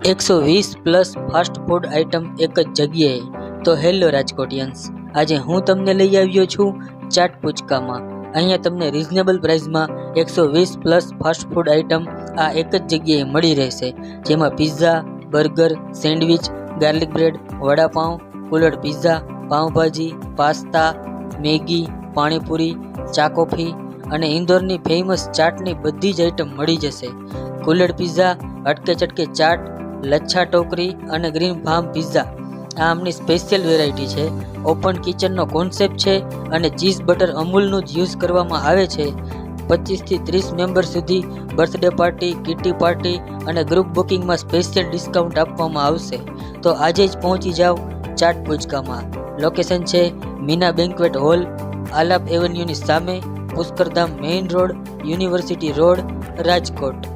120+ fast food item એક જ જગ્યાએ. તો હેલો રાજકોટિયન્સ, આજે હું તમને લઈ આવ્યો છું ચાટ પૂચકામાં. અહીંયા તમને રિઝનેબલ પ્રાઇસમાં 120+ ફાસ્ટ ફૂડ આઇટમ આ એક જ જગ્યાએ મળી રહેશે, જેમાં pizza, burger, sandwich, garlic bread, vada pav, kulhad pizza, pav bhaji, pasta, Maggi, pani puri, ચા કોફી અને ઇન્દોરની ફેમસ ચાટની બધી જ આઇટમ મળી જશે. કુલડ પિઝા, હટકે ચટકે ચાટ, લચ્છા ટોકરી અને ગ્રીન ફાર્મ પિઝા આ આમની સ્પેશિયલ વેરાયટી છે. ઓપન કિચનનો કોન્સેપ્ટ છે અને ચીઝ બટર અમૂલનું જ યુઝ કરવામાં આવે છે. 25 થી 30 મેમ્બર સુધી બર્થડે પાર્ટી, કિટી પાર્ટી અને ગ્રુપ બુકિંગમાં સ્પેશિયલ ડિસ્કાઉન્ટ આપવામાં આવશે. તો આજે જ પહોંચી જાઓ ચાટ પૂચકામાં. લોકેશન છે મીના બેન્ક્વેટ હોલ, આલાપ એવન્યુની સામે, Pushkardham main road, university road, Rajkot.